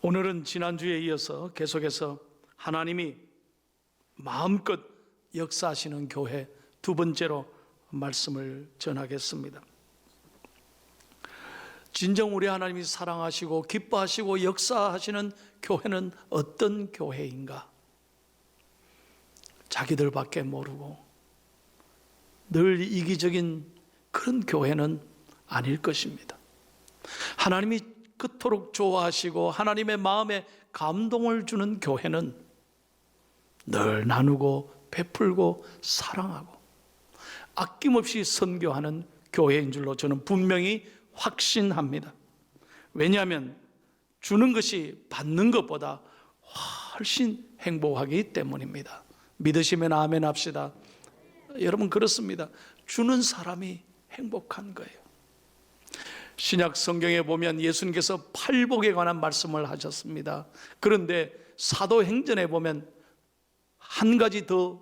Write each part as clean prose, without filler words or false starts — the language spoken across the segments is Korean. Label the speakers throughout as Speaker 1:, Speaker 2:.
Speaker 1: 오늘은 지난주에 이어서 계속해서 하나님이 마음껏 역사하시는 교회 두 번째로 말씀을 전하겠습니다. 진정 우리 하나님이 사랑하시고 기뻐하시고 역사하시는 교회는 어떤 교회인가? 자기들밖에 모르고 늘 이기적인 그런 교회는 아닐 것입니다. 하나님이 그토록 좋아하시고 하나님의 마음에 감동을 주는 교회는 늘 나누고 베풀고 사랑하고 아낌없이 선교하는 교회인 줄로 저는 분명히 확신합니다. 왜냐하면 주는 것이 받는 것보다 훨씬 행복하기 때문입니다. 믿으시면 아멘 합시다. 여러분, 그렇습니다. 주는 사람이 행복한 거예요. 신약 성경에 보면 예수님께서 팔복에 관한 말씀을 하셨습니다. 그런데 사도행전에 보면 한 가지 더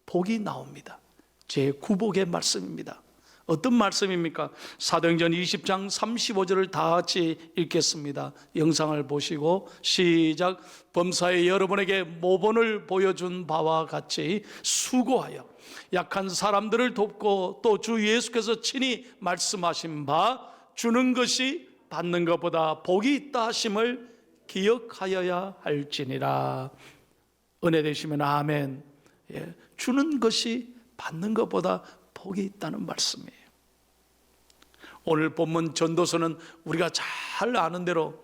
Speaker 1: 복이 나옵니다. 제9복의 말씀입니다. 어떤 말씀입니까? 사도행전 20장 35절을 다 같이 읽겠습니다. 영상을 보시고 시작. 범사에 여러분에게 모본을 보여준 바와 같이 수고하여 약한 사람들을 돕고 또 주 예수께서 친히 말씀하신 바 주는 것이 받는 것보다 복이 있다 하심을 기억하여야 할지니라. 은혜 되시면 아멘. 주는 것이 받는 것보다 복이 있다는 말씀이에요. 오늘 본문 전도서는 우리가 잘 아는 대로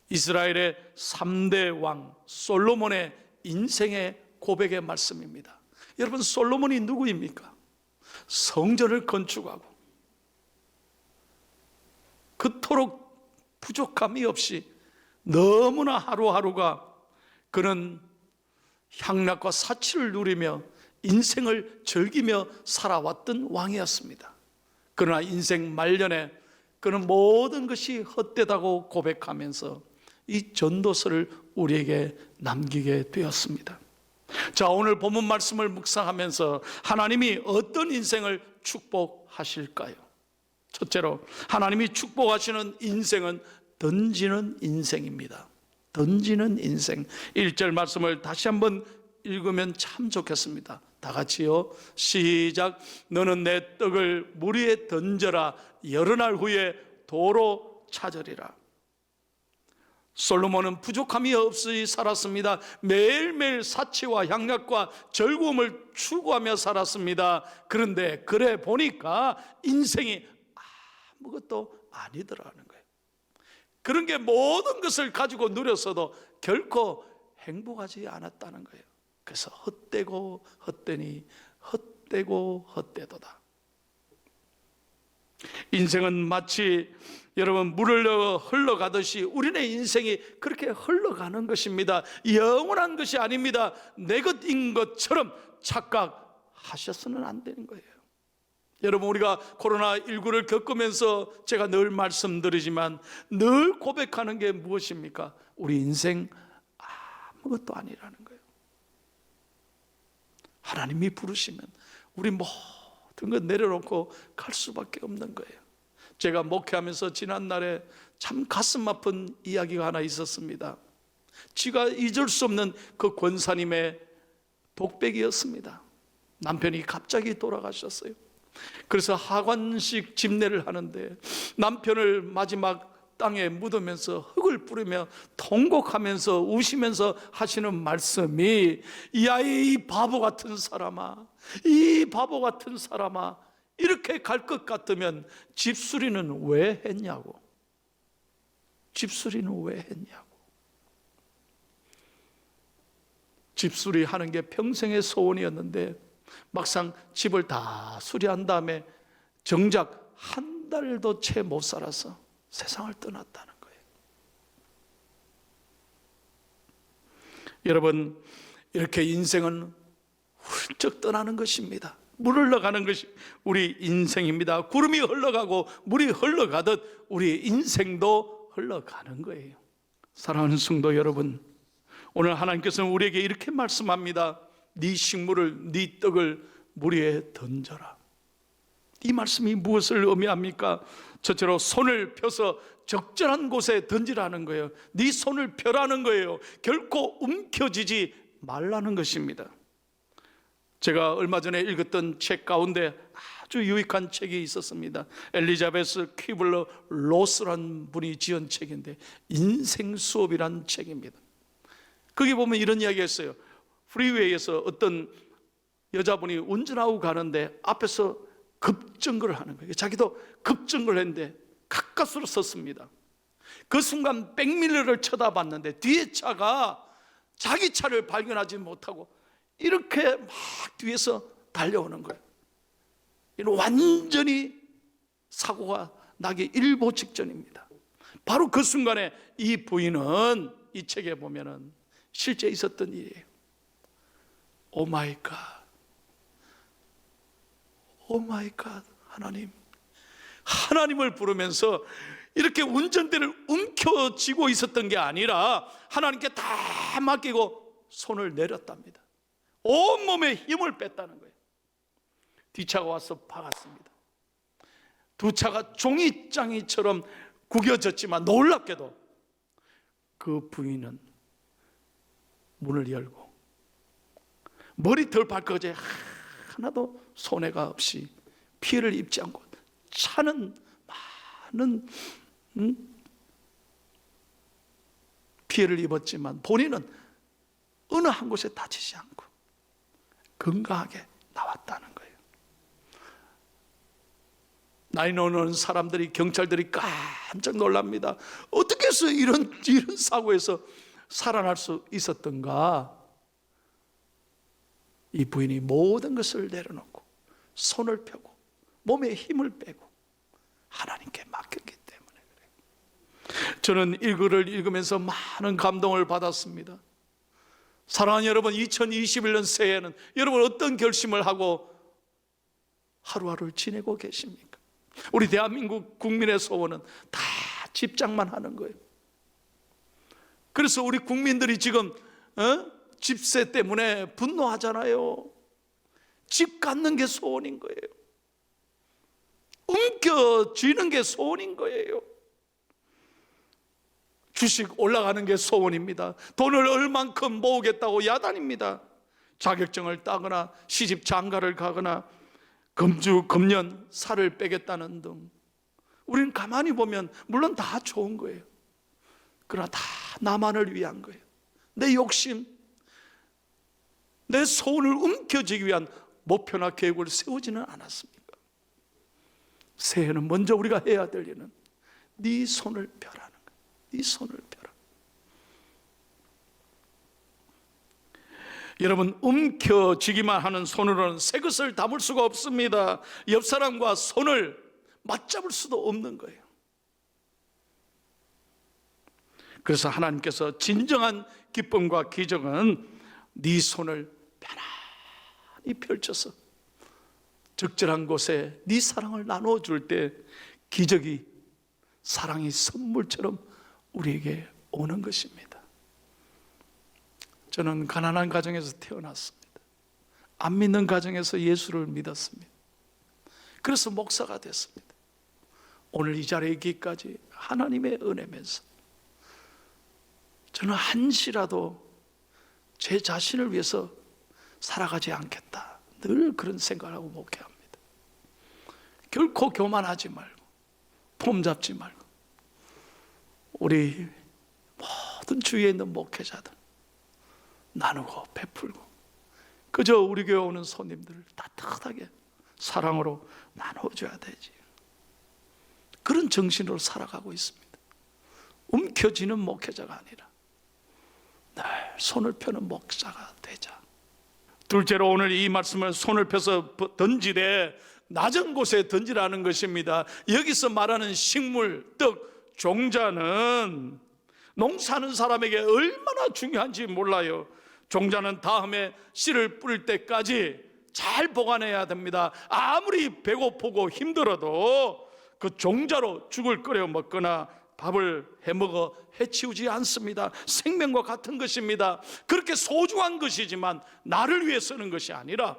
Speaker 1: 이스라엘의 3대 왕 솔로몬의 인생의 고백의 말씀입니다. 여러분, 솔로몬이 누구입니까? 성전을 건축하고 그토록 부족함이 없이 너무나 하루하루가 그는 향락과 사치를 누리며 인생을 즐기며 살아왔던 왕이었습니다. 그러나 인생 말년에 그는 모든 것이 헛되다고 고백하면서 이 전도서를 우리에게 남기게 되었습니다. 자, 오늘 본문 말씀을 묵상하면서 하나님이 어떤 인생을 축복하실까요? 첫째로 하나님이 축복하시는 인생은 던지는 인생입니다. 던지는 인생. 1절 말씀을 다시 한번 읽으면 참 좋겠습니다. 다 같이요. 시작. 너는 내 떡을 물 위에 던져라. 여러 날 후에 도로 찾으리라. 솔로몬은 부족함이 없이 살았습니다. 매일매일 사치와 향락과 즐거움을 추구하며 살았습니다. 그런데 그래 보니까 인생이 아무것도 아니더라는 거예요. 그런 게 모든 것을 가지고 누렸어도 결코 행복하지 않았다는 거예요. 그래서 헛되고 헛되니 헛되고 헛되도다. 인생은 마치 여러분 물을 흘러가듯이 우리네 인생이 그렇게 흘러가는 것입니다. 영원한 것이 아닙니다. 내 것인 것처럼 착각하셔서는 안 되는 거예요. 여러분, 우리가 코로나19를 겪으면서 제가 늘 말씀드리지만 늘 고백하는 게 무엇입니까? 우리 인생 아무것도 아니라는 거예요. 하나님이 부르시면 우리 모든 것 내려놓고 갈 수밖에 없는 거예요. 제가 목회하면서 지난날에 참 가슴 아픈 이야기가 하나 있었습니다. 지가 잊을 수 없는 그 권사님의 독백이었습니다. 남편이 갑자기 돌아가셨어요. 그래서 하관식 집례를 하는데 남편을 마지막 땅에 묻으면서 흙을 뿌리며 통곡하면서 우시면서 하시는 말씀이 야, 이 바보 같은 사람아, 이 바보 같은 사람아, 이렇게 갈 것 같으면 집수리는 왜 했냐고. 집수리는 왜 했냐고. 집수리 하는 게 평생의 소원이었는데 막상 집을 다 수리한 다음에 정작 한 달도 채 못 살아서 세상을 떠났다는 거예요. 여러분, 이렇게 인생은 훌쩍 떠나는 것입니다. 물 흘러가는 것이 우리 인생입니다. 구름이 흘러가고 물이 흘러가듯 우리 인생도 흘러가는 거예요. 사랑하는 성도 여러분, 오늘 하나님께서는 우리에게 이렇게 말씀합니다. 네 식물을, 네 떡을 물 위에 던져라. 이 말씀이 무엇을 의미합니까? 첫째로 손을 펴서 적절한 곳에 던지라는 거예요. 네 손을 펴라는 거예요. 결코 움켜쥐지 말라는 것입니다. 제가 얼마 전에 읽었던 책 가운데 아주 유익한 책이 있었습니다. 엘리자베스 퀴블러 로스란 분이 지은 책인데 인생 수업이란 책입니다. 거기 보면 이런 이야기가 있어요. 프리웨이에서 어떤 여자분이 운전하고 가는데 앞에서 급정거를 하는 거예요. 자기도 급정거를 했는데 가까스로 섰습니다. 그 순간 백밀러를 쳐다봤는데 뒤에 차가 자기 차를 발견하지 못하고 이렇게 막 뒤에서 달려오는 거예요. 이는 완전히 사고가 나기 일보 직전입니다. 바로 그 순간에 이 부인은 이 책에 보면은 실제 있었던 일이에요. 오 마이 갓, 오 마이 갓, 하나님을 부르면서 이렇게 운전대를 움켜쥐고 있었던 게 아니라 하나님께 다 맡기고 손을 내렸답니다. 온몸에 힘을 뺐다는 거예요. 뒤차가 와서 박았습니다. 두 차가 종이장이처럼 구겨졌지만 놀랍게도 그 부인은 문을 열고 머리털 발끝에 하나도 손해가 없이 피해를 입지 않고 차는 많은 피해를 입었지만 본인은 어느 한 곳에 다치지 않고 건강하게 나왔다는 거예요. 나이 먹는 사람들이, 경찰들이 깜짝 놀랍니다. 어떻게 해서 이런 사고에서 살아날 수 있었던가? 이 부인이 모든 것을 내려놓고 손을 펴고 몸에 힘을 빼고 하나님께 맡겼기 때문에 그래요. 저는 이 글을 읽으면서 많은 감동을 받았습니다. 사랑하는 여러분, 2021년 새해에는 여러분 어떤 결심을 하고 하루하루를 지내고 계십니까? 우리 대한민국 국민의 소원은 다 집장만 하는 거예요. 그래서 우리 국민들이 지금 집세 때문에 분노하잖아요. 집 갖는 게 소원인 거예요. 움켜쥐는 게 소원인 거예요. 주식 올라가는 게 소원입니다. 돈을 얼만큼 모으겠다고 야단입니다. 자격증을 따거나 시집 장가를 가거나 금년 살을 빼겠다는 등 우리는 가만히 보면 물론 다 좋은 거예요. 그러나 다 나만을 위한 거예요. 내 욕심, 내 소원을 움켜쥐기 위한 목표나 계획을 세우지는 않았습니까? 새해는 먼저 우리가 해야 될 일은 네 손을 펴라는 거예요. 네 손을 펴라. 여러분, 움켜쥐기만 하는 손으로는 새 것을 담을 수가 없습니다. 옆 사람과 손을 맞잡을 수도 없는 거예요. 그래서 하나님께서 진정한 기쁨과 기적은 네 손을 편안히 펼쳐서 적절한 곳에 네 사랑을 나눠줄 때 기적이, 사랑이 선물처럼 우리에게 오는 것입니다. 저는 가난한 가정에서 태어났습니다. 안 믿는 가정에서 예수를 믿었습니다. 그래서 목사가 됐습니다. 오늘 이 자리에 있기까지 하나님의 은혜면서 저는 한시라도 제 자신을 위해서 살아가지 않겠다, 늘 그런 생각을 하고 목회합니다. 결코 교만하지 말고 폼 잡지 말고 우리 모든 주위에 있는 목회자들 나누고 베풀고 그저 우리 교회 오는 손님들을 따뜻하게 사랑으로 나눠줘야 되지. 그런 정신으로 살아가고 있습니다. 움켜쥐는 목회자가 아니라 늘 손을 펴는 목사가 되자. 둘째로 오늘 이 말씀을 손을 펴서 던지되 낮은 곳에 던지라는 것입니다. 여기서 말하는 식물, 떡, 종자는 농사하는 사람에게 얼마나 중요한지 몰라요. 종자는 다음에 씨를 뿌릴 때까지 잘 보관해야 됩니다. 아무리 배고프고 힘들어도 그 종자로 죽을 끓여 먹거나 밥을 해먹어 해치우지 않습니다. 생명과 같은 것입니다. 그렇게 소중한 것이지만 나를 위해 쓰는 것이 아니라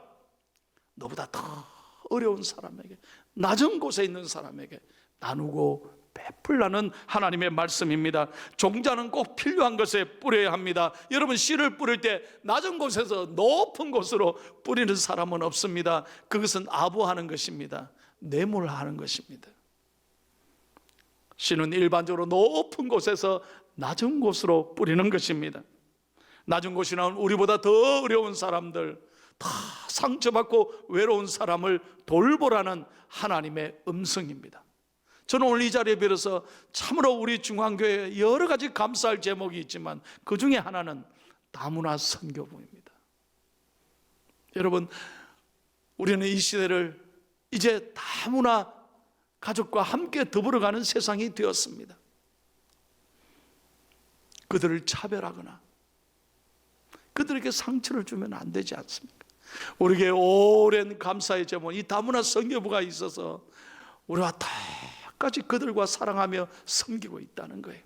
Speaker 1: 너보다 더 어려운 사람에게, 낮은 곳에 있는 사람에게 나누고 베풀라는 하나님의 말씀입니다. 종자는 꼭 필요한 것에 뿌려야 합니다. 여러분, 씨를 뿌릴 때 낮은 곳에서 높은 곳으로 뿌리는 사람은 없습니다. 그것은 아부하는 것입니다. 내몰하는 것입니다. 씨는 일반적으로 높은 곳에서 낮은 곳으로 뿌리는 것입니다. 낮은 곳이나 우리보다 더 어려운 사람들, 다 상처받고 외로운 사람을 돌보라는 하나님의 음성입니다. 저는 오늘 이 자리에 빌어서 참으로 우리 중앙교회에 여러 가지 감사할 제목이 있지만 그 중에 하나는 다문화 선교부입니다. 여러분, 우리는 이 시대를 이제 다문화 가족과 함께 더불어가는 세상이 되었습니다. 그들을 차별하거나 그들에게 상처를 주면 안 되지 않습니까? 우리에게 오랜 감사의 제목, 이 다문화 선교부가 있어서 우리와 끝까지 그들과 사랑하며 섬기고 있다는 거예요.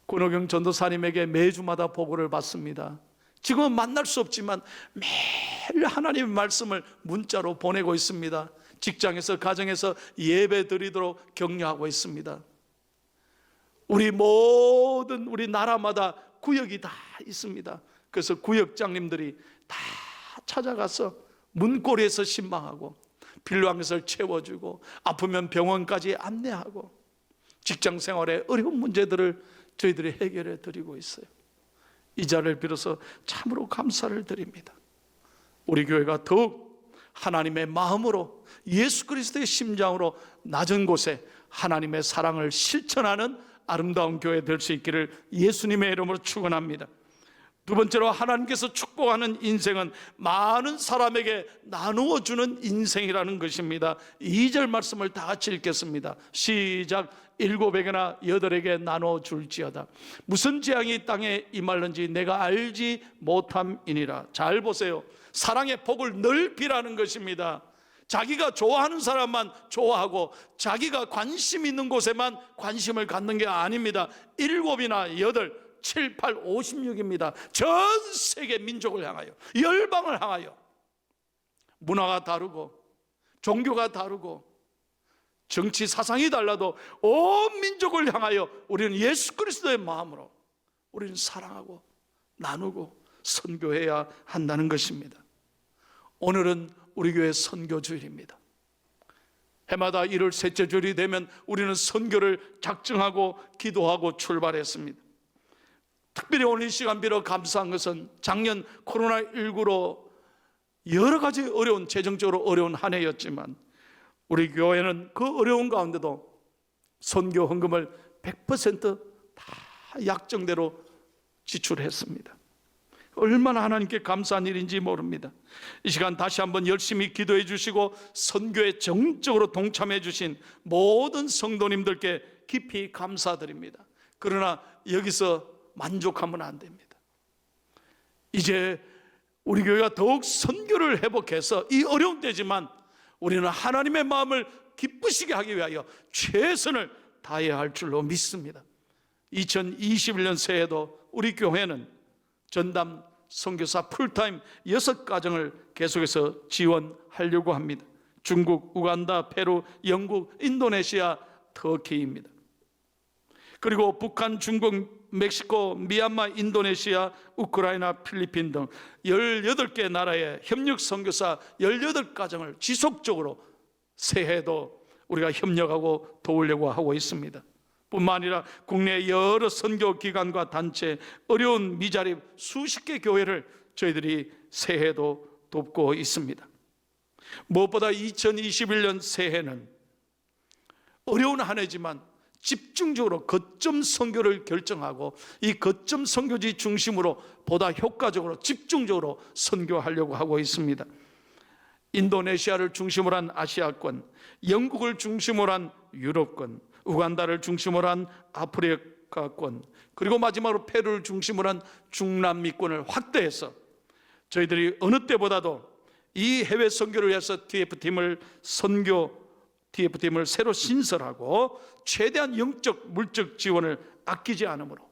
Speaker 1: 권호경 전도사님에게 매주마다 보고를 받습니다. 지금은 만날 수 없지만 매일 하나님의 말씀을 문자로 보내고 있습니다. 직장에서, 가정에서 예배 드리도록 격려하고 있습니다. 우리 나라마다 구역이 다 있습니다. 그래서 구역장님들이 다 찾아가서 문고리에서 신방하고 필요한 것을 채워주고 아프면 병원까지 안내하고 직장 생활의 어려운 문제들을 저희들이 해결해 드리고 있어요. 이 자리를 빌어서 참으로 감사를 드립니다. 우리 교회가 더욱 하나님의 마음으로, 예수 그리스도의 심장으로 낮은 곳에 하나님의 사랑을 실천하는 아름다운 교회 될 수 있기를 예수님의 이름으로 축원합니다. 두 번째로, 하나님께서 축복하는 인생은 많은 사람에게 나누어 주는 인생이라는 것입니다. 2절 말씀을 다 같이 읽겠습니다. 시작. 7에게나 8에게 나눠 줄지어다. 무슨 재앙이 땅에 임할는지 내가 알지 못함이니라. 잘 보세요. 사랑의 폭을 넓히라는 것입니다. 자기가 좋아하는 사람만 좋아하고 자기가 관심 있는 곳에만 관심을 갖는 게 아닙니다. 7이나 8, 7, 8, 56입니다. 전 세계 민족을 향하여, 열방을 향하여. 문화가 다르고 종교가 다르고 정치 사상이 달라도 온 민족을 향하여 우리는 예수 그리스도의 마음으로 우리는 사랑하고 나누고 선교해야 한다는 것입니다. 오늘은 우리 교회 선교주일입니다. 해마다 1월 셋째 주일이 되면 우리는 선교를 작정하고 기도하고 출발했습니다. 특별히 오늘 이 시간 빌어 감사한 것은 작년 코로나19로 여러 가지 어려운, 재정적으로 어려운 한 해였지만 우리 교회는 그 어려운 가운데도 선교 헌금을 100% 다 약정대로 지출했습니다. 얼마나 하나님께 감사한 일인지 모릅니다. 이 시간 다시 한번 열심히 기도해 주시고 선교에 정적으로 동참해 주신 모든 성도님들께 깊이 감사드립니다. 그러나 여기서 만족하면 안 됩니다. 이제 우리 교회가 더욱 선교를 회복해서 이 어려운 때지만 우리는 하나님의 마음을 기쁘시게 하기 위하여 최선을 다해야 할 줄로 믿습니다. 2021년 새해도 우리 교회는 전담 선교사 풀타임 6가정을 계속해서 지원하려고 합니다. 중국, 우간다, 페루, 영국, 인도네시아, 터키입니다. 그리고 북한, 중국, 멕시코, 미얀마, 인도네시아, 우크라이나, 필리핀 등 18개 나라의 협력 선교사 18가정을 지속적으로 새해에도 우리가 협력하고 도우려고 하고 있습니다. 뿐만 아니라 국내 여러 선교기관과 단체, 어려운 미자립 수십 개 교회를 저희들이 새해에도 돕고 있습니다. 무엇보다 2021년 새해는 어려운 한 해지만 집중적으로 거점 선교를 결정하고 이 거점 선교지 중심으로 보다 효과적으로 집중적으로 선교하려고 하고 있습니다. 인도네시아를 중심으로 한 아시아권, 영국을 중심으로 한 유럽권, 우간다를 중심으로 한 아프리카권, 그리고 마지막으로 페루를 중심으로 한 중남미권을 확대해서 저희들이 어느 때보다도 이 해외 선교를 위해서 TF팀을 새로 신설하고 최대한 영적, 물적 지원을 아끼지 않으므로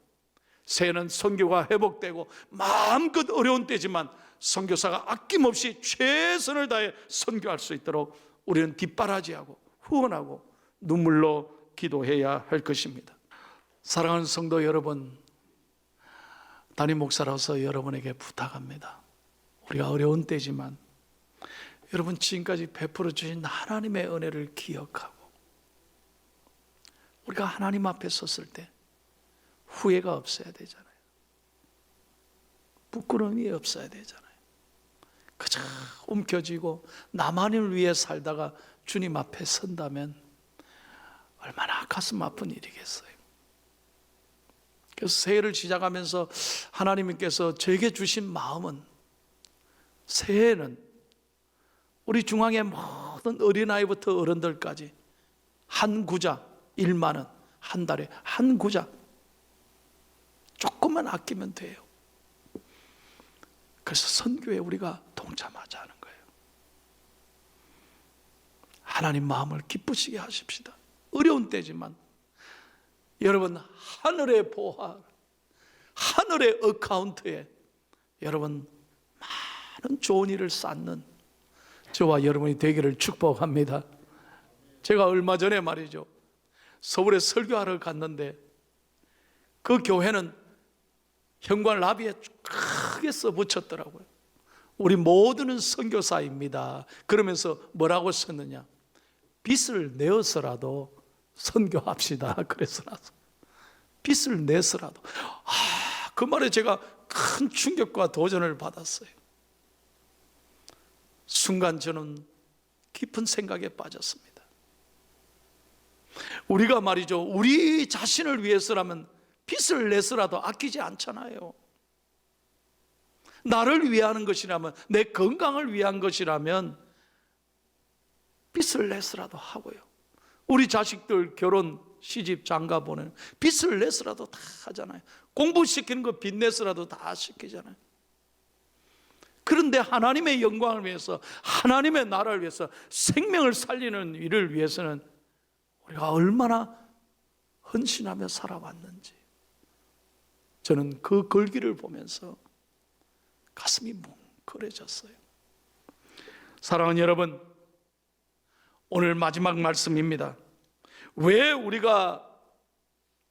Speaker 1: 새해는 선교가 회복되고 마음껏 어려운 때지만 선교사가 아낌없이 최선을 다해 선교할 수 있도록 우리는 뒷바라지하고 후원하고 눈물로 기도해야 할 것입니다. 사랑하는 성도 여러분, 담임 목사로서 여러분에게 부탁합니다. 우리가 어려운 때지만 여러분 지금까지 베풀어 주신 하나님의 은혜를 기억하고 우리가 하나님 앞에 섰을 때 후회가 없어야 되잖아요. 부끄러움이 없어야 되잖아요. 그저 움켜쥐고 나만을 위해 살다가 주님 앞에 선다면 얼마나 가슴 아픈 일이겠어요. 그래서 새해를 시작하면서 하나님께서 저에게 주신 마음은, 새해에는 우리 중앙의 모든 어린아이부터 어른들까지 한 구자 1만 원, 한 달에 한 구자 조금만 아끼면 돼요. 그래서 선교에 우리가 동참하자 하는 거예요. 하나님 마음을 기쁘시게 하십시다. 어려운 때지만 여러분 하늘의 보화, 하늘의 어카운트에 여러분 많은 좋은 일을 쌓는 저와 여러분이 되기를 축복합니다. 제가 얼마 전에 말이죠, 서울에 설교하러 갔는데 그 교회는 현관 라비에 크게 써붙였더라고요. 우리 모두는 선교사입니다. 그러면서 뭐라고 썼느냐, 빚을 내어서라도 선교합시다. 그래서 나서 빚을 내서라도, 그 말에 제가 큰 충격과 도전을 받았어요. 순간 저는 깊은 생각에 빠졌습니다. 우리가 말이죠, 우리 자신을 위해서라면 빚을 내서라도 아끼지 않잖아요. 나를 위하는 것이라면, 내 건강을 위한 것이라면 빚을 내서라도 하고요. 우리 자식들 결혼, 시집, 장가 보내는 빚을 내서라도 다 하잖아요. 공부시키는 거 빚 내서라도 다 시키잖아요. 그런데 하나님의 영광을 위해서, 하나님의 나라를 위해서, 생명을 살리는 일을 위해서는 우리가 얼마나 헌신하며 살아왔는지, 저는 그 글귀를 보면서 가슴이 뭉클해졌어요. 사랑하는 여러분, 오늘 마지막 말씀입니다. 왜 우리가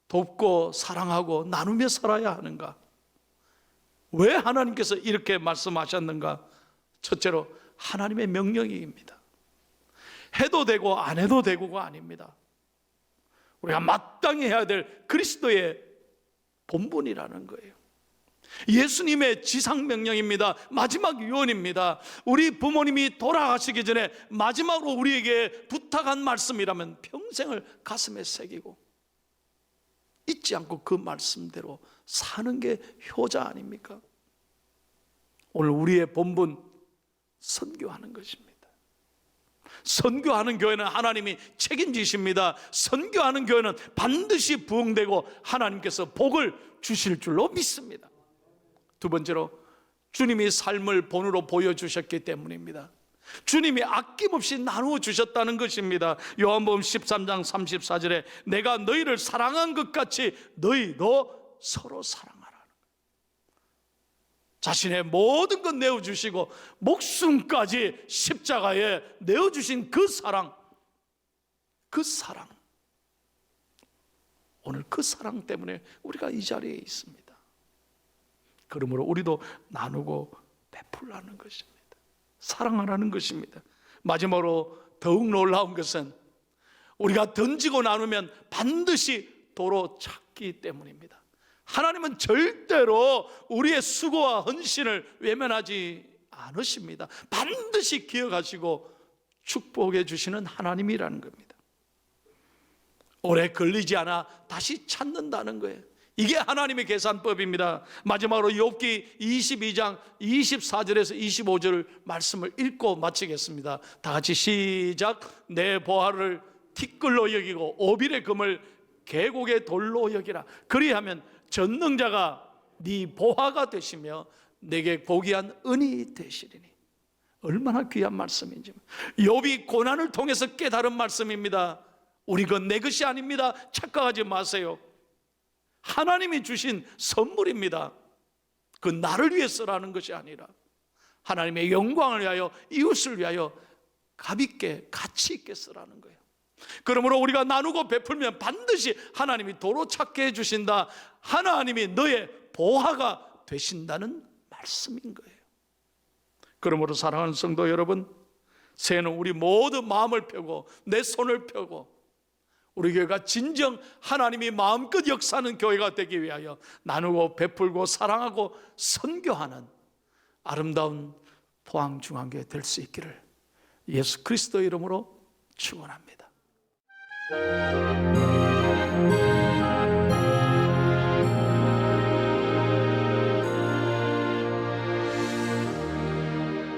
Speaker 1: 돕고 사랑하고 나누며 살아야 하는가? 왜 하나님께서 이렇게 말씀하셨는가? 첫째로 하나님의 명령입니다. 해도 되고 안 해도 되고가 아닙니다. 우리가 마땅히 해야 될 그리스도의 본분이라는 거예요. 예수님의 지상명령입니다. 마지막 유언입니다. 우리 부모님이 돌아가시기 전에 마지막으로 우리에게 부탁한 말씀이라면 평생을 가슴에 새기고 잊지 않고 그 말씀대로 사는 게 효자 아닙니까? 오늘 우리의 본분, 선교하는 것입니다. 선교하는 교회는 하나님이 책임지십니다. 선교하는 교회는 반드시 부흥되고 하나님께서 복을 주실 줄로 믿습니다. 두 번째로 주님이 삶을 본으로 보여주셨기 때문입니다. 주님이 아낌없이 나누어 주셨다는 것입니다. 요한복음 13장 34절에 내가 너희를 사랑한 것 같이 너희도 서로 사랑하라. 자신의 모든 것 내어주시고 목숨까지 십자가에 내어주신 그 사랑, 오늘 그 사랑 때문에 우리가 이 자리에 있습니다. 그러므로 우리도 나누고 베풀라는 것입니다. 사랑하라는 것입니다. 마지막으로 더욱 놀라운 것은 우리가 던지고 나누면 반드시 도로 찾기 때문입니다. 하나님은 절대로 우리의 수고와 헌신을 외면하지 않으십니다. 반드시 기억하시고 축복해 주시는 하나님이라는 겁니다. 오래 걸리지 않아 다시 찾는다는 거예요. 이게 하나님의 계산법입니다. 마지막으로 욥기 22장 24절에서 25절 말씀을 읽고 마치겠습니다. 다 같이 시작. 내 보화를 티끌로 여기고 오빌의 금을 계곡의 돌로 여기라. 그리하면 전능자가 네 보화가 되시며 내게 고귀한 은이 되시리니. 얼마나 귀한 말씀인지. 욥이 고난을 통해서 깨달은 말씀입니다. 우리 것 내 것이 아닙니다. 착각하지 마세요. 하나님이 주신 선물입니다. 그 나를 위해서라는 것이 아니라 하나님의 영광을 위하여, 이웃을 위하여 값있게 가치 있게 쓰라는 거예요. 그러므로 우리가 나누고 베풀면 반드시 하나님이 도로 찾게 해주신다. 하나님이 너의 보화가 되신다는 말씀인 거예요. 그러므로 사랑하는 성도 여러분, 새해는 우리 모두 마음을 펴고 내 손을 펴고 우리 교회가 진정 하나님이 마음껏 역사하는 교회가 되기 위하여 나누고 베풀고 사랑하고 선교하는 아름다운 포항중앙교회 될 수 있기를 예수 그리스도 이름으로 축원합니다.